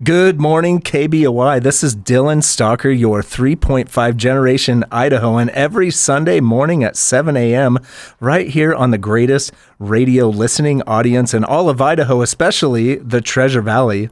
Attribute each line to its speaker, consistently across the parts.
Speaker 1: Good morning, KBOI. This is Dylan Stalker, your 3.5 generation Idahoan, every Sunday morning at 7 a.m. right here on the greatest radio listening audience in all of Idaho, especially the Treasure Valley.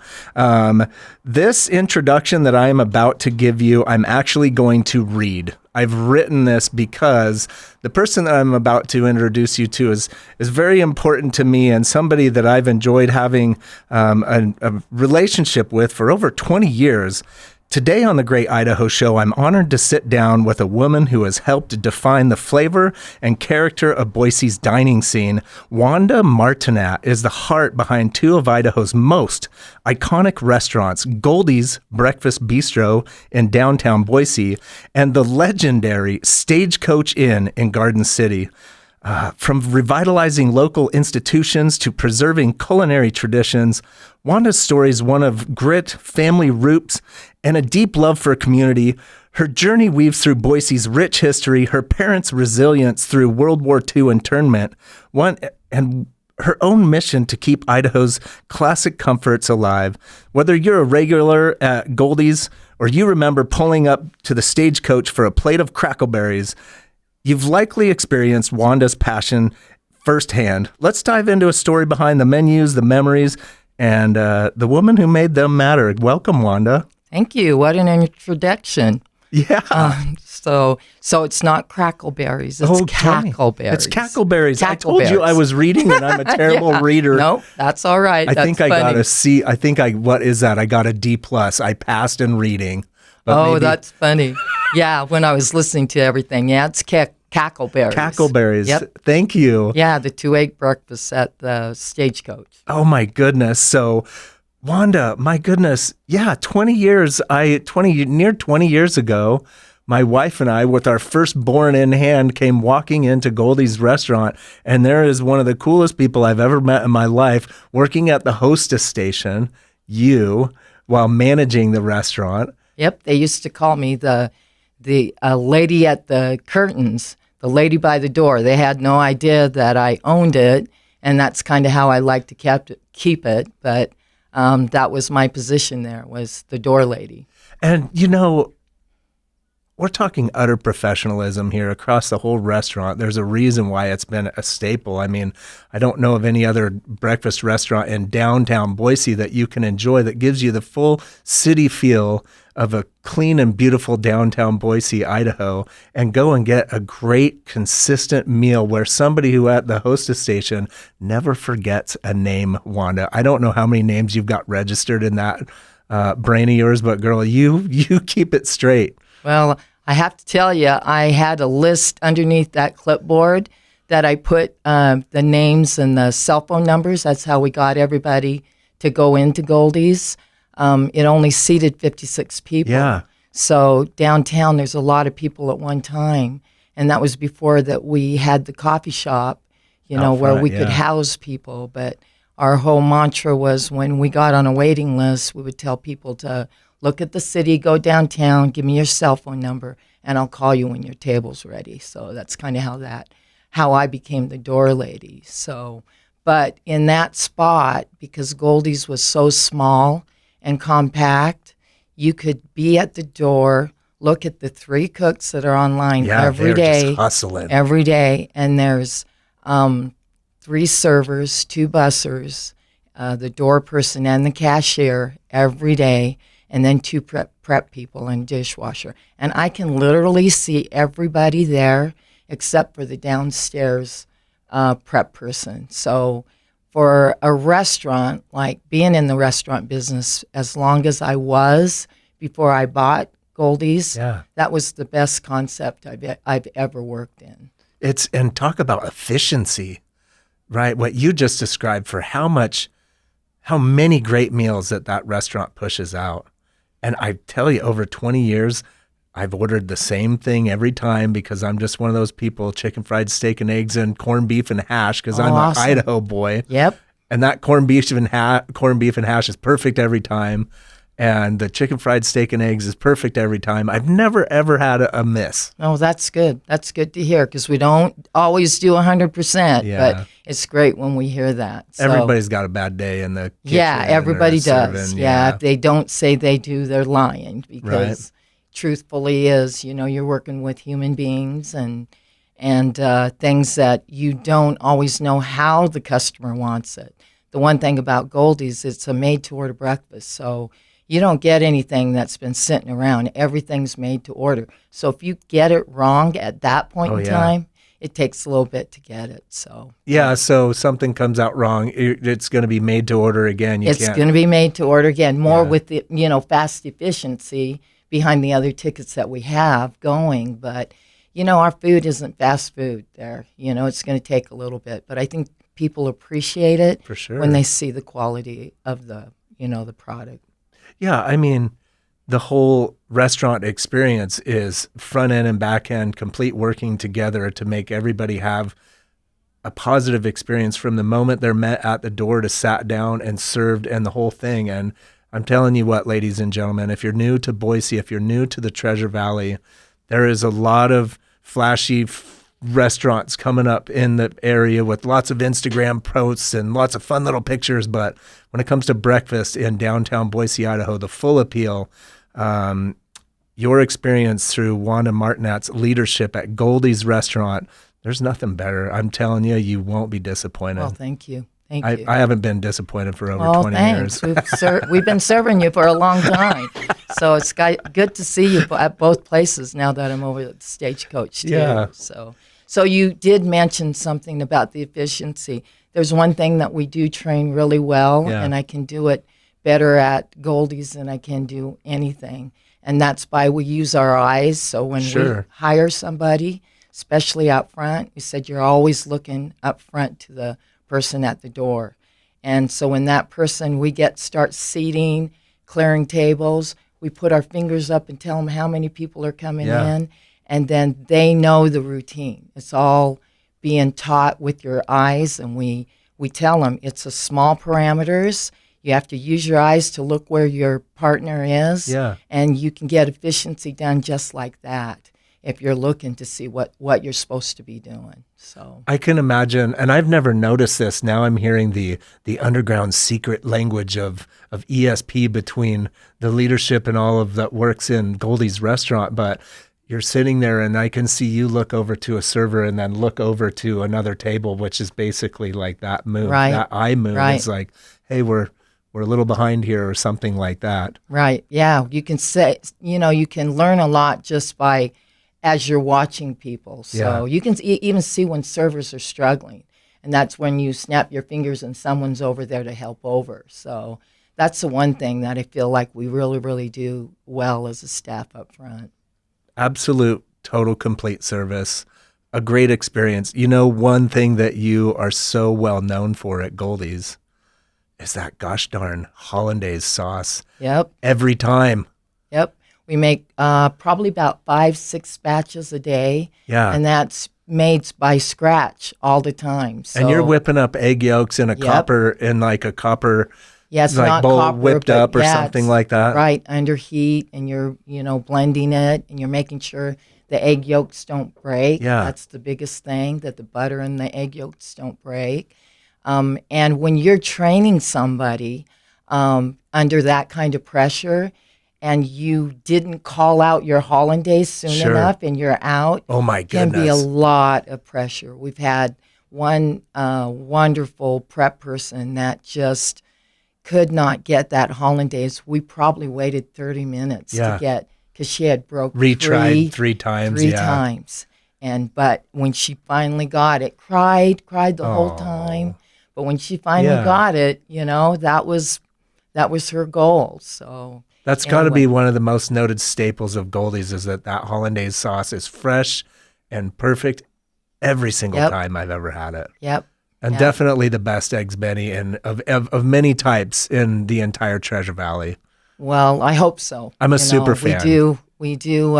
Speaker 1: This introduction that I am about to give you, I'm actually going to read. I've written this because the person that I'm about to introduce you to is very important to me and somebody that I've enjoyed having a relationship with for over 20 years. Today on the Great Idaho Show, I'm honored to sit down with a woman who has helped define the flavor and character of Boise's dining scene. Wanda Martinat is the heart behind two of Idaho's most iconic restaurants, Goldy's Breakfast Bistro in downtown Boise and the legendary Stagecoach Inn in Garden City. From revitalizing local institutions to preserving culinary traditions, Wanda's story is one of grit, family roots, and a deep love for community. Her journey weaves through Boise's rich history, her parents' resilience through World War II internment, and her own mission to keep Idaho's classic comforts alive. Whether you're a regular at Goldy's or you remember pulling up to the Stagecoach for a plate of crackleberries, you've likely experienced Wanda's passion firsthand. Let's dive into a story behind the menus, the memories, and the woman who made them matter. Welcome, Wanda.
Speaker 2: Thank you. What an introduction.
Speaker 1: Yeah.
Speaker 2: So it's not crackleberries. It's cackleberries.
Speaker 1: It's cackleberries. I told you I was reading and I'm a terrible reader.
Speaker 2: No, that's all right.
Speaker 1: I think I got a C. What is that? I got a D+. I passed in reading.
Speaker 2: That's funny. Yeah, when I was listening to everything. Yeah, it's cackleberries.
Speaker 1: Cackleberries. Yep. Thank you.
Speaker 2: Yeah, the 2-egg breakfast at the Stagecoach.
Speaker 1: Oh, my goodness. So, Wanda, my goodness. Yeah, 20 years ago, my wife and I, with our firstborn in hand, came walking into Goldy's restaurant, and there is one of the coolest people I've ever met in my life working at the hostess station, while managing the restaurant.
Speaker 2: Yep, they used to call me the lady at the curtains, the lady by the door. They had no idea that I owned it, and that's kind of how I like to keep it. But that was my position there, was the door lady.
Speaker 1: And, we're talking utter professionalism here across the whole restaurant. There's a reason why it's been a staple. I mean, I don't know of any other breakfast restaurant in downtown Boise that you can enjoy that gives you the full city feel of a clean and beautiful downtown Boise, Idaho, and go and get a great, consistent meal where somebody who at the hostess station never forgets a name, Wanda. I don't know how many names you've got registered in that brain of yours, but girl, you keep it straight.
Speaker 2: Well, I have to tell you, I had a list underneath that clipboard that I put the names and the cell phone numbers. That's how we got everybody to go into Goldy's. It only seated 56 people.
Speaker 1: Yeah.
Speaker 2: So downtown, there's a lot of people at one time. And that was before that we had the coffee shop, where we could house people. But our whole mantra was when we got on a waiting list, we would tell people to look at the city, go downtown, give me your cell phone number, and I'll call you when your table's ready. So that's kind of how I became the door lady. So, but in that spot, because Goldy's was so small and compact, you could be at the door, look at the 3 cooks that are online every day.
Speaker 1: Just hustling.
Speaker 2: Every day. And there's 3 servers, 2 bussers, the door person and the cashier every day, and then 2 prep people and dishwasher. And I can literally see everybody there except for the downstairs prep person. So for a restaurant, like being in the restaurant business as long as I was before I bought Goldy's, that was the best concept I've ever worked in.
Speaker 1: And talk about efficiency, right? What you just described for how many great meals that restaurant pushes out. And I tell you, over 20 years, I've ordered the same thing every time because I'm just one of those people, chicken fried steak and eggs and corned beef and hash because I'm an Idaho boy.
Speaker 2: Yep.
Speaker 1: And that corned beef and hash is perfect every time. and the chicken fried steak and eggs is perfect every time. I've never, ever had a miss.
Speaker 2: Oh, that's good. That's good to hear because we don't always do 100%, but it's great when we hear that. So,
Speaker 1: everybody's got a bad day in the kitchen.
Speaker 2: Yeah, everybody does.
Speaker 1: Serving,
Speaker 2: If they don't say they do, they're lying because truthfully is, you're working with human beings and things that you don't always know how the customer wants it. The one thing about Goldy's, it's a made-to-order breakfast, so you don't get anything that's been sitting around. Everything's made to order. So if you get it wrong at that point in time, it takes a little bit to get it. So
Speaker 1: so something comes out wrong, it's going to be made to order again.
Speaker 2: It's going to be made to order again, more with the fast efficiency behind the other tickets that we have going. But our food isn't fast food there. It's going to take a little bit, but I think people appreciate it
Speaker 1: for sure
Speaker 2: when they see the quality of the the product.
Speaker 1: Yeah, I mean, the whole restaurant experience is front end and back end, complete working together to make everybody have a positive experience from the moment they're met at the door to sat down and served and the whole thing. And I'm telling you what, ladies and gentlemen, if you're new to Boise, if you're new to the Treasure Valley, there is a lot of flashy restaurants coming up in the area with lots of Instagram posts and lots of fun little pictures. But when it comes to breakfast in downtown Boise, Idaho, the full appeal, your experience through Wanda Martinat's leadership at Goldy's restaurant, there's nothing better. I'm telling you, you won't be disappointed.
Speaker 2: Well, thank you. Thank you.
Speaker 1: I haven't been disappointed for over 20 years.
Speaker 2: We've been serving you for a long time. So it's good to see you at both places now that I'm over at the Stagecoach too.
Speaker 1: Yeah.
Speaker 2: So you did mention something about the efficiency. There's one thing that we do train really well, and I can do it better at Goldy's than I can do anything. And that's by we use our eyes. So when we hire somebody, especially out front, you said you're always looking up front to the person at the door. And so when that person, we start seating, clearing tables, we put our fingers up and tell them how many people are coming in. And then they know the routine. It's all being taught with your eyes, and we tell them it's a small parameters. You have to use your eyes to look where your partner is, and you can get efficiency done just like that if you're looking to see what you're supposed to be doing. So
Speaker 1: I can imagine, and I've never noticed this. Now I'm hearing the underground secret language of ESP between the leadership and all of that works in Goldy's restaurant, but you're sitting there and I can see you look over to a server and then look over to another table, which is basically like that move.
Speaker 2: Right.
Speaker 1: That eye move is like, hey, we're a little behind here or something like that.
Speaker 2: Right. Yeah. You can say, you can learn a lot just by as you're watching people. So you can even see when servers are struggling. And that's when you snap your fingers and someone's over there to help over. So that's the one thing that I feel like we really, really do well as a staff up front.
Speaker 1: Absolute, total, complete service, a great experience. One thing that you are so well known for at Goldy's is that gosh darn hollandaise sauce.
Speaker 2: Yep.
Speaker 1: Every time.
Speaker 2: Yep. We make probably about 5-6 batches a day.
Speaker 1: Yeah.
Speaker 2: And that's made by scratch all the time. So,
Speaker 1: and you're whipping up egg yolks in a copper.
Speaker 2: Yeah, it's
Speaker 1: like
Speaker 2: not
Speaker 1: bowl
Speaker 2: copper,
Speaker 1: whipped up or something like that.
Speaker 2: Right, under heat, and you're, blending it, and you're making sure the egg yolks don't break.
Speaker 1: Yeah.
Speaker 2: That's the biggest thing, that the butter and the egg yolks don't break. And when you're training somebody under that kind of pressure, and you didn't call out your hollandaise soon enough, and you're out,
Speaker 1: oh my goodness,
Speaker 2: can be a lot of pressure. We've had one wonderful prep person that just could not get that hollandaise. We probably waited 30 minutes to get, because she had broke
Speaker 1: retried three times.
Speaker 2: But when she finally got it, cried the whole time. But when she finally got it, that was her goal. So
Speaker 1: that's got to be one of the most noted staples of Goldy's, is that hollandaise sauce is fresh and perfect every single time I've ever had it.
Speaker 2: Yep.
Speaker 1: And definitely the best eggs Benny and of many types in the entire Treasure Valley.
Speaker 2: Well, I hope so.
Speaker 1: I'm a super fan.
Speaker 2: We do,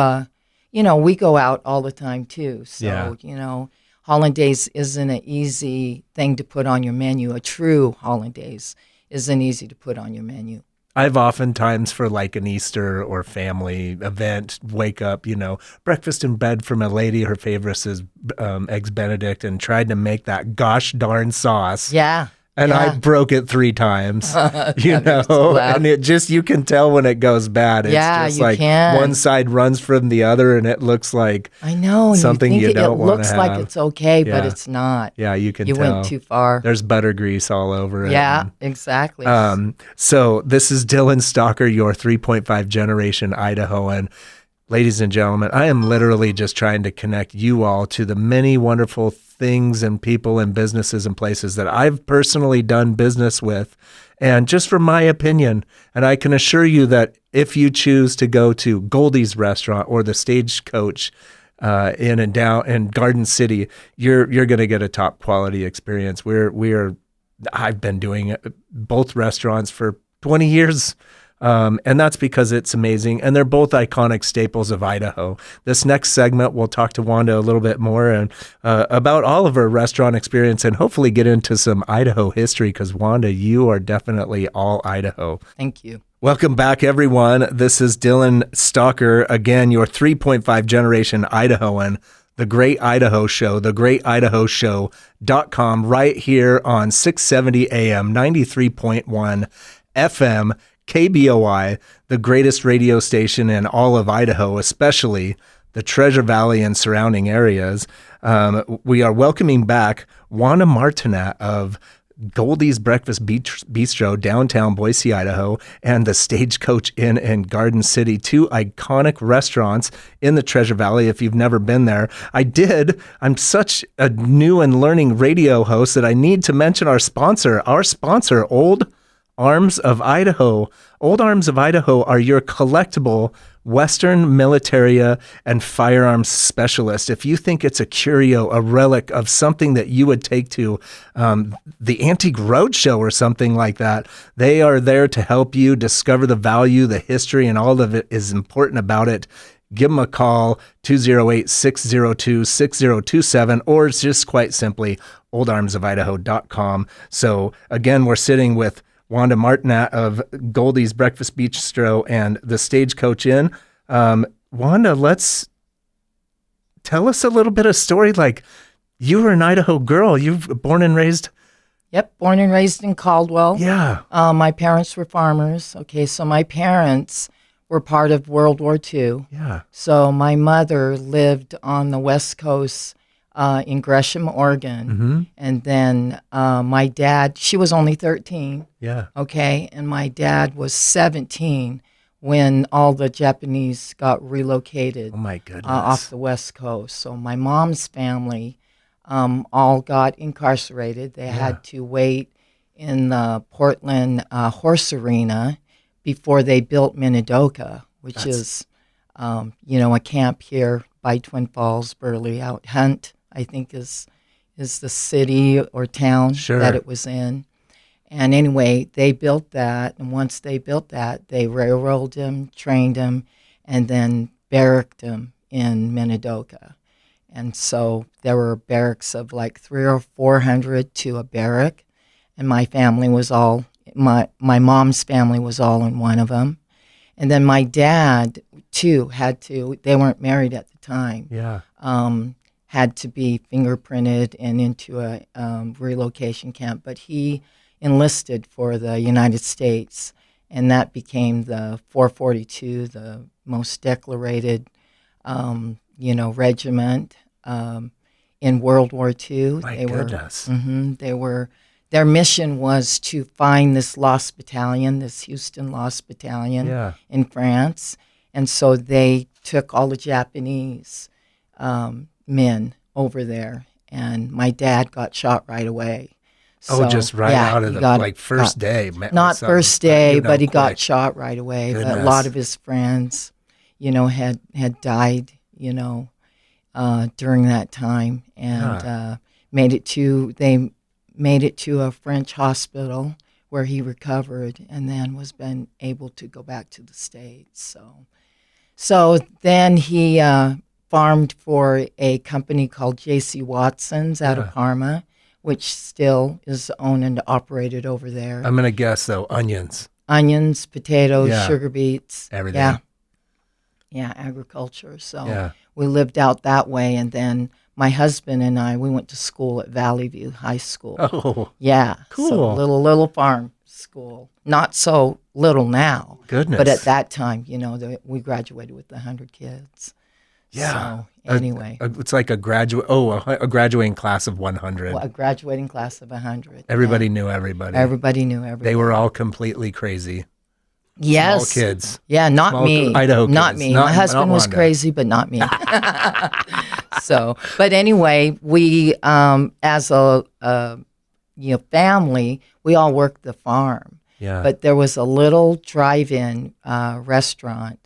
Speaker 2: we go out all the time too. So, hollandaise isn't an easy thing to put on your menu. A true hollandaise isn't easy to put on your menu.
Speaker 1: I've oftentimes for like an Easter or family event, wake up, breakfast in bed from a lady. Her favorite is Eggs Benedict, and tried to make that gosh darn sauce.
Speaker 2: Yeah.
Speaker 1: And I broke it 3 times, and it just, you can tell when it goes bad. It's just like one side runs from the other and it looks like something you don't want to have. It looks
Speaker 2: like it's okay, but it's not.
Speaker 1: Yeah, you can tell.
Speaker 2: You went too far.
Speaker 1: There's butter grease all over it.
Speaker 2: Yeah, exactly.
Speaker 1: So this is Dylan Stalker, your 3.5 generation Idahoan. Ladies and gentlemen, I am literally just trying to connect you all to the many wonderful things and people and businesses and places that I've personally done business with. And just from my opinion, and I can assure you that if you choose to go to Goldy's restaurant or the Stagecoach Inn and down in Garden City, you're going to get a top quality experience. I've been doing both restaurants for 20 years. And that's because it's amazing. And they're both iconic staples of Idaho. This next segment, we'll talk to Wanda a little bit more and about all of her restaurant experience and hopefully get into some Idaho history because, Wanda, you are definitely all Idaho.
Speaker 2: Thank you.
Speaker 1: Welcome back, everyone. This is Dylan Stalker, again, your 3.5 generation Idahoan. The Great Idaho Show, thegreatidahoshow.com, right here on 670 AM, 93.1 FM, KBOI, the greatest radio station in all of Idaho, especially the Treasure Valley and surrounding areas. We are welcoming back Wanda Martinat of Goldy's Breakfast Bistro, downtown Boise, Idaho, and the Stagecoach Inn in Garden City, 2 iconic restaurants in the Treasure Valley. If you've never been there, I'm such a new and learning radio host that I need to mention our sponsor, Old Arms of Idaho. Old Arms of Idaho are your collectible Western militaria and firearms specialist. If you think it's a curio, a relic of something that you would take to the Antique Roadshow or something like that, they are there to help you discover the value, the history, and all of it is important about it. Give them a call, 208-602-6027, or it's just quite simply oldarmsofidaho.com. So again, we're sitting with Wanda Martinat of Goldy's Breakfast Bistro and the Stagecoach Inn. Wanda, let's tell us a little bit of story. Like, you were an Idaho girl. You've born and raised.
Speaker 2: Yep, born and raised in Caldwell.
Speaker 1: Yeah.
Speaker 2: My parents were farmers. Okay, so my parents were part of World War II.
Speaker 1: Yeah.
Speaker 2: So my mother lived on the West Coast in Gresham, Oregon.
Speaker 1: Mm-hmm.
Speaker 2: And then my dad, she was only 13.
Speaker 1: Yeah.
Speaker 2: Okay. And my dad was 17 when all the Japanese got relocated.
Speaker 1: Oh, my goodness.
Speaker 2: Off the West Coast. So my mom's family all got incarcerated. They had to wait in the Portland horse arena before they built Minidoka, which is, a camp here by Twin Falls, Burley, out Hunt, I think is the city or town that it was in. And anyway, they built that, and once they built that, they railroaded him, trained him, and then barracked him in Minidoka. And so there were barracks of like 300 or 400 to a barrack, and my family was all, my mom's family was all in one of them. And then my dad, too, they weren't married at the time.
Speaker 1: Yeah.
Speaker 2: Had to be fingerprinted and into a relocation camp, but he enlisted for the United States, and that became the 442, the most decorated, regiment in World War II.
Speaker 1: My goodness.
Speaker 2: Their mission was to find this lost battalion, this Houston Lost Battalion in France, and so they took all the Japanese men over there, and my dad got shot right away.
Speaker 1: So, just right out of the first day?
Speaker 2: Not first day, but he got shot right away. But a lot of his friends, had died, during that time, and they made it to a French hospital where he recovered and then was been able to go back to the States. So then he farmed for a company called J.C. Watson's out of Parma, which still is owned and operated over there.
Speaker 1: I'm going to guess, though, onions.
Speaker 2: onions, potatoes,
Speaker 1: Yeah.
Speaker 2: sugar beets.
Speaker 1: Everything.
Speaker 2: Yeah. Yeah, agriculture. So
Speaker 1: Yeah.
Speaker 2: we lived out that way. And then my husband and I, we went to school at Valley View High School.
Speaker 1: Oh,
Speaker 2: Yeah. So
Speaker 1: cool.
Speaker 2: little farm school. Not so little now.
Speaker 1: Goodness.
Speaker 2: But at that time, we graduated with 100 kids.
Speaker 1: Yeah.
Speaker 2: So anyway.
Speaker 1: It's like a graduating class of 100.
Speaker 2: Well, a graduating class of 100.
Speaker 1: Everybody knew everybody.
Speaker 2: Everybody knew everybody.
Speaker 1: They were all completely crazy.
Speaker 2: Yes.
Speaker 1: Small kids.
Speaker 2: Yeah, not
Speaker 1: Small
Speaker 2: me.
Speaker 1: Idaho kids.
Speaker 2: Not me.
Speaker 1: Not-
Speaker 2: My husband
Speaker 1: not
Speaker 2: was
Speaker 1: Wanda.
Speaker 2: crazy, but not me. So, but anyway, we, as a family, we all worked the farm.
Speaker 1: Yeah.
Speaker 2: But there was a little drive-in restaurant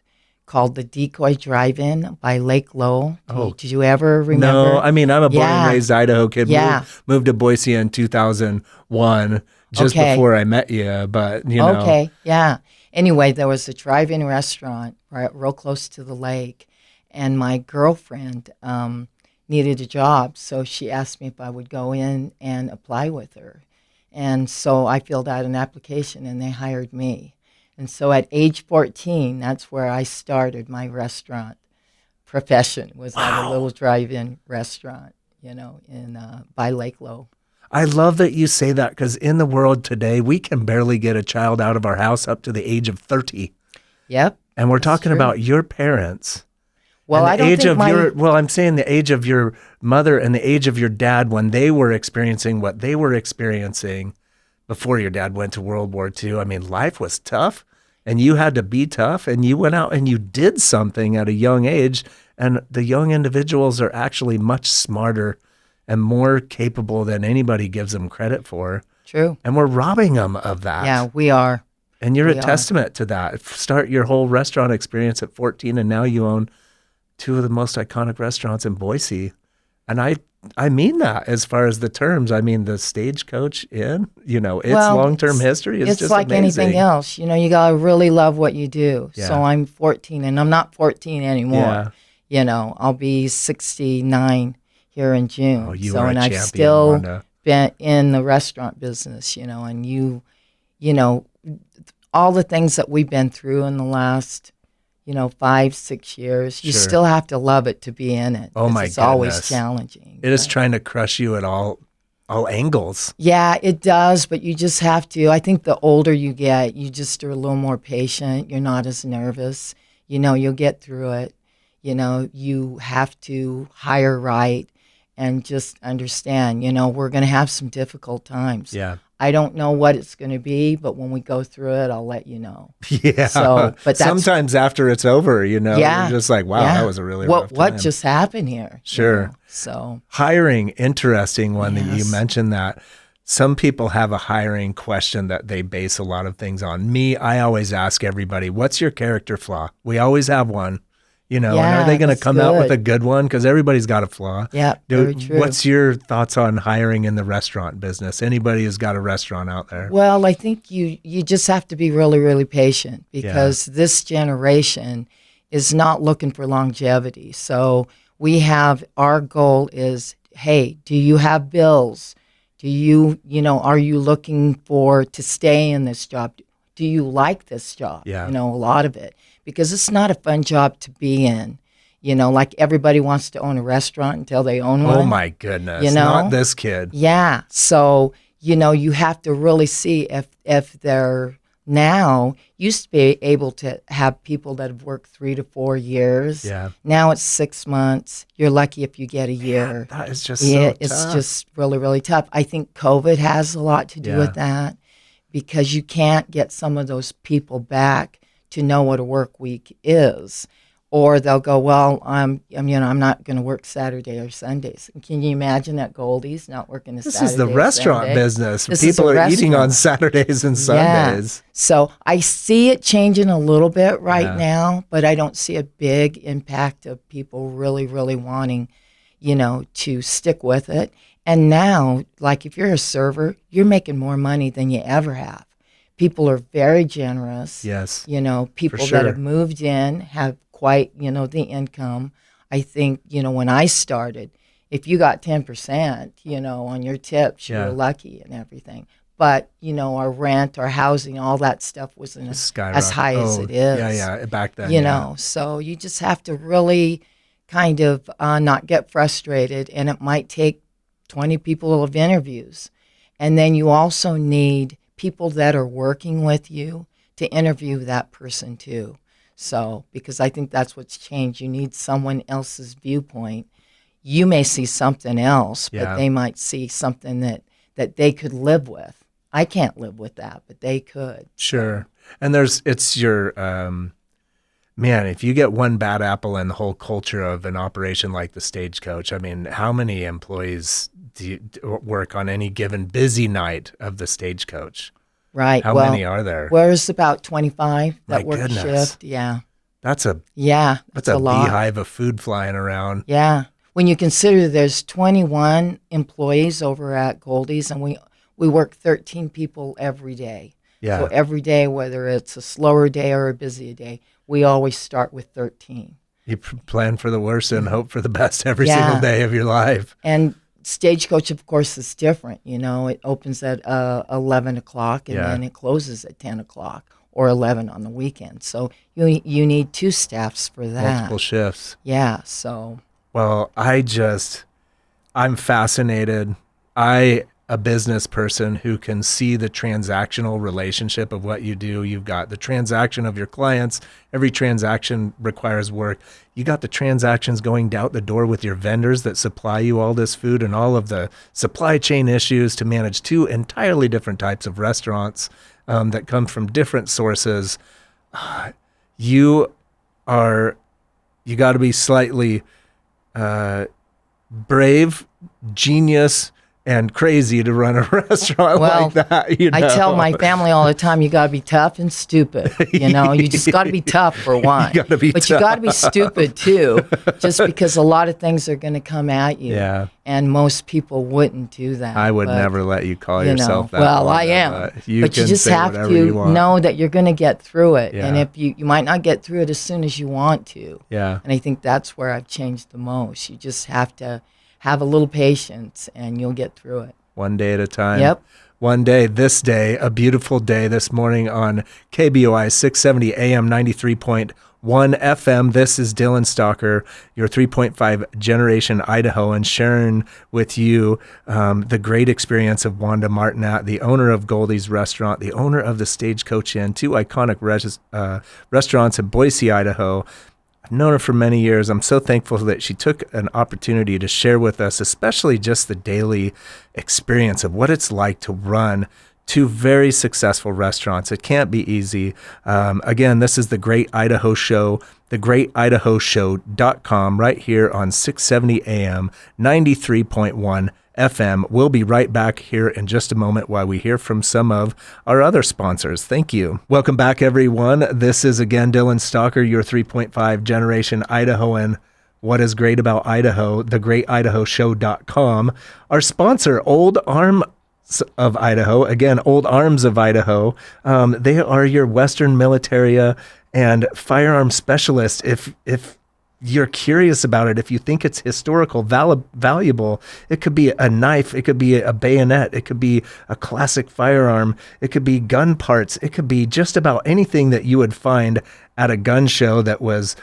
Speaker 2: called the Decoy Drive-In by Lake Lowell. Did you ever remember?
Speaker 1: No, I mean, I'm a born and raised Idaho kid.
Speaker 2: Yeah.
Speaker 1: Moved to Boise in 2001, just before I met you, but,
Speaker 2: Okay, yeah. Anyway, there was a drive-in restaurant real close to the lake, and my girlfriend needed a job, so she asked me if I would go in and apply with her. And so I filled out an application, and they hired me. And so at age 14, that's where I started my restaurant profession, was at a little drive-in restaurant, by Lake Lowell.
Speaker 1: I love that you say that, because in the world today, we can barely get a child out of our house up to the age of 30.
Speaker 2: Yep.
Speaker 1: And we're talking about your parents.
Speaker 2: Well, I don't think
Speaker 1: I'm saying the age of your mother and the age of your dad when they were experiencing what they were experiencing before your dad went to World War II. I mean, life was tough, and you had to be tough, and you went out and you did something at a young age, and the young individuals are actually much smarter and more capable than anybody gives them credit for.
Speaker 2: True.
Speaker 1: And we're robbing them of that.
Speaker 2: Yeah, we are.
Speaker 1: And you're a testament to that. Start your whole restaurant experience at 14, and now you own two of the most iconic restaurants in Boise. And I mean that as far as the terms. I mean, the Stagecoach Inn, its long-term history is just
Speaker 2: it's like
Speaker 1: amazing.
Speaker 2: Anything else. You got to really love what you do.
Speaker 1: Yeah.
Speaker 2: So I'm 14, and I'm not 14 anymore. Yeah. I'll be 69 here in June.
Speaker 1: Oh, you are a
Speaker 2: and
Speaker 1: champion,
Speaker 2: I've still
Speaker 1: Wanda.
Speaker 2: been in the restaurant business, and all the things that we've been through in the last 5-6 years, you still have to love it to be in it.
Speaker 1: Oh my
Speaker 2: It's
Speaker 1: goodness.
Speaker 2: always challenging.
Speaker 1: It is trying to crush you at all angles.
Speaker 2: Yeah, it does, but you just have to. I think the older you get, you just are a little more patient. You're not as nervous. You'll get through it. You have to hire right and just understand, we're going to have some difficult times.
Speaker 1: Yeah.
Speaker 2: I don't know what it's going to be, but when we go through it, I'll let you know.
Speaker 1: Yeah.
Speaker 2: So, but
Speaker 1: sometimes after it's over, you're just like, wow, that was a really rough time.
Speaker 2: What just happened here?
Speaker 1: Sure.
Speaker 2: So
Speaker 1: hiring, interesting one that you
Speaker 2: Yes.
Speaker 1: mentioned that. Some people have a hiring question that they base a lot of things on. Me, I always ask everybody, what's your character flaw? We always have one. And are they going to come out with a good one? Because everybody's got a flaw.
Speaker 2: Yeah, very true.
Speaker 1: What's your thoughts on hiring in the restaurant business? Anybody who's got a restaurant out there?
Speaker 2: Well, I think you just have to be really, really patient, because this generation is not looking for longevity. So our goal is, hey, do you have bills? Do you, are you looking to stay in this job? Do you like this job?
Speaker 1: Yeah.
Speaker 2: A lot of it. Because it's not a fun job to be in. Like everybody wants to own a restaurant until they own one.
Speaker 1: Oh my goodness. Not this kid.
Speaker 2: Yeah. So, you have to really see if they're now used to be able to have people that have worked 3 to 4 years.
Speaker 1: Yeah.
Speaker 2: Now it's 6 months. You're lucky if you get a year.
Speaker 1: That is just so tough.
Speaker 2: It's just really, really tough. I think COVID has a lot to do with that, because you can't get some of those people back to know what a work week is, or they'll go, well, I'm not going to work Saturday or Sundays. Can you imagine at Goldy's not working
Speaker 1: This
Speaker 2: Saturday?
Speaker 1: is the restaurant
Speaker 2: Sunday?
Speaker 1: business.
Speaker 2: This
Speaker 1: People
Speaker 2: is a
Speaker 1: are eating
Speaker 2: restaurant.
Speaker 1: on Saturdays and Sundays.
Speaker 2: Yeah. So I see it changing a little bit right now, but I don't see a big impact of people really, really wanting, to stick with it. And now, like if you're a server, you're making more money than you ever have. People are very generous.
Speaker 1: Yes.
Speaker 2: People
Speaker 1: sure.
Speaker 2: that have moved in have quite, the income. I think, when I started, if you got 10%, on your tips, you were lucky and everything. but our rent, our housing, all that stuff wasn't as high as it is.
Speaker 1: Yeah, back then.
Speaker 2: So you just have to really kind of not get frustrated, and it might take 20 people of interviews. And then you also need people that are working with you to interview that person too. So, because I think that's what's changed. You need someone else's viewpoint. You may see something else, but they might see something that they could live with. I can't live with that, but they could.
Speaker 1: Sure. And it's your, man, if you get one bad apple in the whole culture of an operation like the Stagecoach, I mean, how many employees do you work on any given busy night of the Stagecoach?
Speaker 2: Right.
Speaker 1: How many are there?
Speaker 2: Well, there's about 25 that work
Speaker 1: goodness.
Speaker 2: shift. Yeah.
Speaker 1: That's a
Speaker 2: lot.
Speaker 1: Beehive of food flying around.
Speaker 2: Yeah. When you consider there's 21 employees over at Goldy's, and we work 13 people every day.
Speaker 1: Yeah.
Speaker 2: So every day, whether it's a slower day or a busier day, we always start with 13.
Speaker 1: You plan for the worst and hope for the best every single day of your life.
Speaker 2: And Stagecoach, of course, is different. It opens at 11 o'clock and then it closes at 10 o'clock or 11 on the weekend. So you need two staffs for that.
Speaker 1: Multiple shifts.
Speaker 2: Yeah, so.
Speaker 1: Well, I'm fascinated. A business person who can see the transactional relationship of what you do. You've got the transaction of your clients. Every transaction requires work. You got the transactions going out the door with your vendors that supply you all this food and all of the supply chain issues to manage two entirely different types of restaurants that come from different sources. You got to be slightly brave, genius, and crazy to run a restaurant like that.
Speaker 2: I tell my family all the time, you got to be tough and stupid. You just got to be tough for one.
Speaker 1: You gotta be
Speaker 2: but
Speaker 1: tough.
Speaker 2: You got to be stupid too, just because a lot of things are going to come at you.
Speaker 1: Yeah.
Speaker 2: And most people wouldn't do that.
Speaker 1: I would never let you call yourself that.
Speaker 2: Well, I am.
Speaker 1: But you
Speaker 2: just have to know that you're going to get through it. Yeah. And if you might not get through it as soon as you want to.
Speaker 1: Yeah.
Speaker 2: And I think that's where I've changed the most. You just have to have a little patience, and you'll get through it.
Speaker 1: One day at a time.
Speaker 2: Yep.
Speaker 1: One day, this day, a beautiful day this morning on KBOI 670 AM 93.1 FM. This is Dylan Stalker, your 3.5 generation Idahoan, sharing with you the great experience of Wanda Martinat, the owner of Goldy's Restaurant, the owner of the Stagecoach Inn, two iconic restaurants in Boise, Idaho. I've known her for many years. I'm so thankful that she took an opportunity to share with us, especially just the daily experience of what it's like to run two very successful restaurants. It can't be easy. Again, this is the Great Idaho Show, thegreatidahoshow.com, right here on 670 AM, 93.1 FM. We'll be right back here in just a moment while we hear from some of our other sponsors. Thank you. Welcome back, everyone. This is again Dylan Stalker, your 3.5 generation Idahoan. What is great about Idaho? thegreatidahoshow.com. Our sponsor, Old Arms of Idaho. Again, Old Arms of Idaho. They are your Western military and firearm specialist. If you're curious about it, if you think it's historical, valuable, it could be a knife, it could be a bayonet, it could be a classic firearm, it could be gun parts, it could be just about anything that you would find at a gun show that was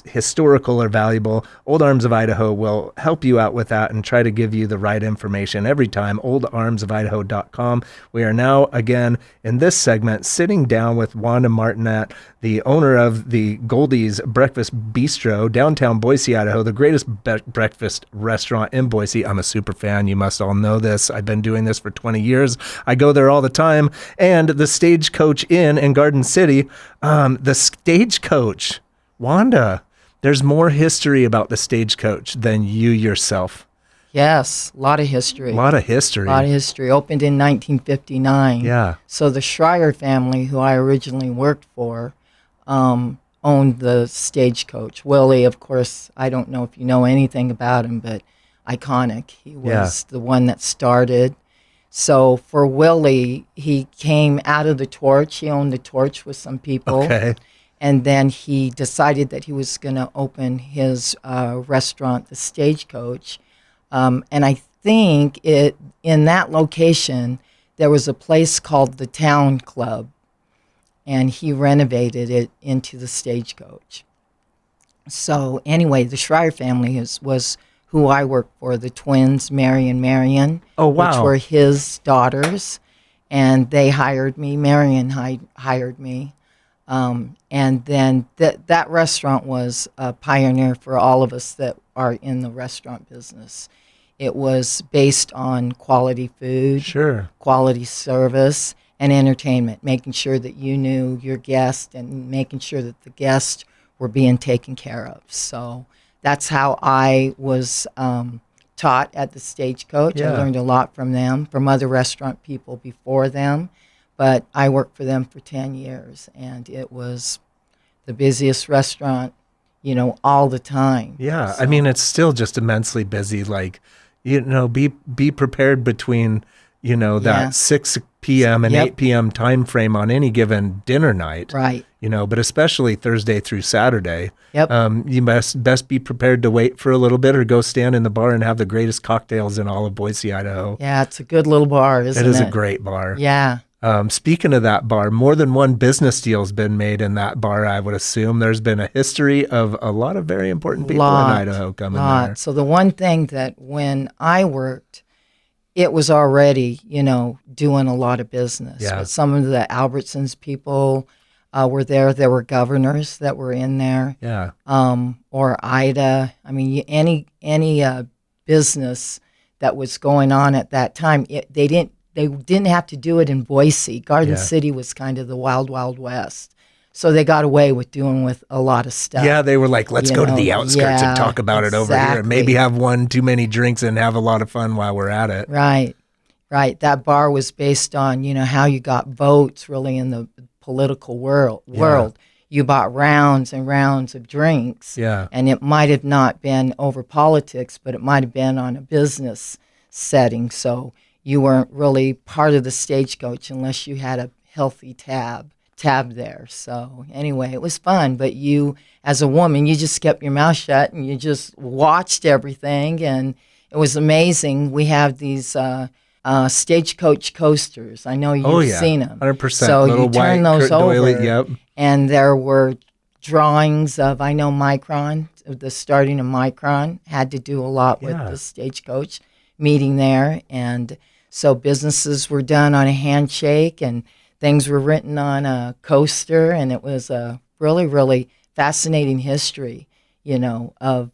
Speaker 1: historical or valuable. Old Arms of Idaho will help you out with that and try to give you the right information every time. oldarmsofidaho.com. We are now, again, in this segment, sitting down with Wanda Martinat, the owner of the Goldy's Breakfast Bistro, downtown Boise, Idaho, the greatest breakfast restaurant in Boise. I'm a super fan. You must all know this. I've been doing this for 20 years. I go there all the time. And the Stagecoach Inn in Garden City, the Stagecoach. Wanda, there's more history about the Stagecoach than you yourself.
Speaker 2: Yes, a lot of history.
Speaker 1: A lot of history.
Speaker 2: Opened in 1959.
Speaker 1: Yeah.
Speaker 2: So the Schreier family, who I originally worked for, owned the Stagecoach. Willie, of course, I don't know if you know anything about him, but iconic. He was the one that started. So for Willie, he came out of the Torch. He owned the Torch with some people.
Speaker 1: Okay.
Speaker 2: And then he decided that he was going to open his restaurant, the Stagecoach. And I think in that location, there was a place called the Town Club, and he renovated it into the Stagecoach. So anyway, the Schreier family was who I worked for, the twins, Mary and Marion,
Speaker 1: Oh, wow.
Speaker 2: which were his daughters, and they hired me. Marion hired me. And then that restaurant was a pioneer for all of us that are in the restaurant business. It was based on quality food,
Speaker 1: Sure.
Speaker 2: quality service, and entertainment, making sure that you knew your guest and making sure that the guests were being taken care of. So that's how I was taught at the Stagecoach.
Speaker 1: Yeah.
Speaker 2: I learned a lot from them, from other restaurant people before them. But I worked for them for 10 years, and it was the busiest restaurant, all the time.
Speaker 1: Yeah.
Speaker 2: So,
Speaker 1: I mean, it's still just immensely busy. Like, be prepared between, that 6 p.m. and
Speaker 2: Yep.
Speaker 1: 8 p.m. time frame on any given dinner night.
Speaker 2: right.
Speaker 1: But especially Thursday through Saturday.
Speaker 2: Yep.
Speaker 1: You best be prepared to wait for a little bit or go stand in the bar and have the greatest cocktails in all of Boise, Idaho.
Speaker 2: Yeah, it's a good little bar, isn't it?
Speaker 1: It is a great bar.
Speaker 2: Yeah.
Speaker 1: Speaking of that bar, more than one business deal's been made in that bar, I would assume. There's been a history of a lot of very important people in Idaho coming there.
Speaker 2: So the one thing that when I worked, it was already, doing a lot of business.
Speaker 1: Yeah.
Speaker 2: But some of the Albertsons people were there. There were governors that were in there.
Speaker 1: Yeah.
Speaker 2: Or Ida. I mean, any business that was going on at that time, they didn't have to do it in Boise. Garden City was kind of the wild, wild west. So they got away with doing with a lot of stuff.
Speaker 1: Yeah, they were like, let's go to the outskirts and talk about it over here. And maybe have one too many drinks and have a lot of fun while we're at it.
Speaker 2: Right. That bar was based on, how you got votes really in the political world. You bought rounds and rounds of drinks.
Speaker 1: Yeah.
Speaker 2: And it might have not been over politics, but it might have been on a business setting. So you weren't really part of the Stagecoach unless you had a healthy tab there. So anyway, it was fun. But you, as a woman, you just kept your mouth shut and you just watched everything. And it was amazing. We have these Stagecoach coasters. I know you've seen them.
Speaker 1: 100%.
Speaker 2: So you turn those over.
Speaker 1: Doily, yep.
Speaker 2: And there were drawings of, I know Micron, the starting of Micron had to do a lot with the Stagecoach meeting there. And so businesses were done on a handshake and things were written on a coaster. And it was a really, really fascinating history, of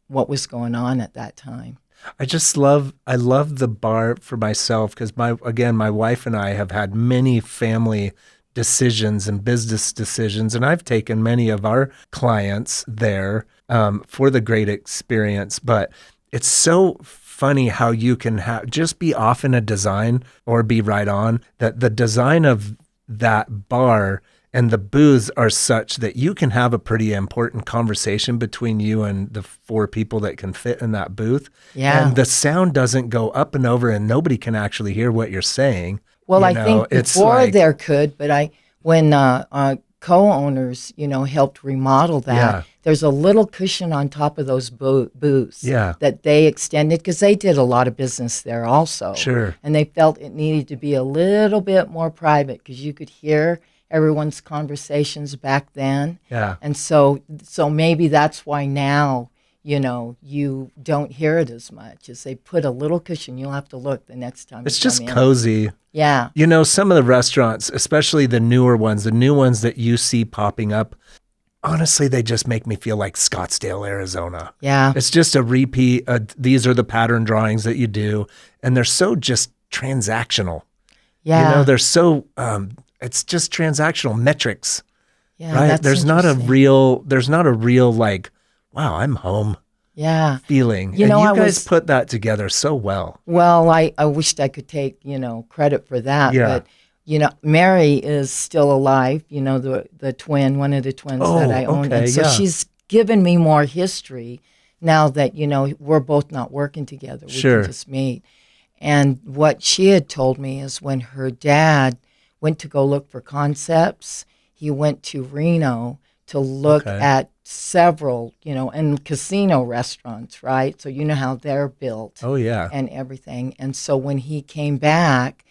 Speaker 2: what was going on at that time.
Speaker 1: I love the bar for myself because my wife and I have had many family decisions and business decisions, and I've taken many of our clients there for the great experience. But it's so funny how you can just be off in a design or be right on, that the design of that bar and the booths are such that you can have a pretty important conversation between you and the 4 people that can fit in that booth.
Speaker 2: Yeah.
Speaker 1: And the sound doesn't go up and over and nobody can actually hear what you're saying.
Speaker 2: Well, I think before there could, but when co-owners, helped remodel that, there's a little cushion on top of those booths that they extended because they did a lot of business there also.
Speaker 1: Sure.
Speaker 2: And they felt it needed to be a little bit more private because you could hear everyone's conversations back then.
Speaker 1: Yeah.
Speaker 2: And so maybe that's why now, you don't hear it as much as they put a little cushion. You'll have to look the next time.
Speaker 1: It's just cozy.
Speaker 2: Yeah.
Speaker 1: Some of the restaurants, especially the newer ones, the new ones that you see popping up, honestly, they just make me feel like Scottsdale, Arizona.
Speaker 2: Yeah.
Speaker 1: It's just a repeat. These are the pattern drawings that you do. And they're so just transactional.
Speaker 2: Yeah.
Speaker 1: They're so, it's just transactional metrics.
Speaker 2: Yeah.
Speaker 1: Right? There's not a real like, wow, I'm home.
Speaker 2: Yeah.
Speaker 1: Feeling. And you guys put that together so well.
Speaker 2: Well, I wished I could take, credit for that.
Speaker 1: Yeah.
Speaker 2: But, Mary is still alive, the twin, one of the twins that I own.
Speaker 1: Okay,
Speaker 2: and so she's given me more history now that, we're both not working together. We
Speaker 1: Sure.
Speaker 2: can just meet. And what she had told me is when her dad went to go look for concepts, he went to Reno to look at several, and casino restaurants, right? So you know how they're built.
Speaker 1: Oh, yeah.
Speaker 2: And everything. And so when he came back,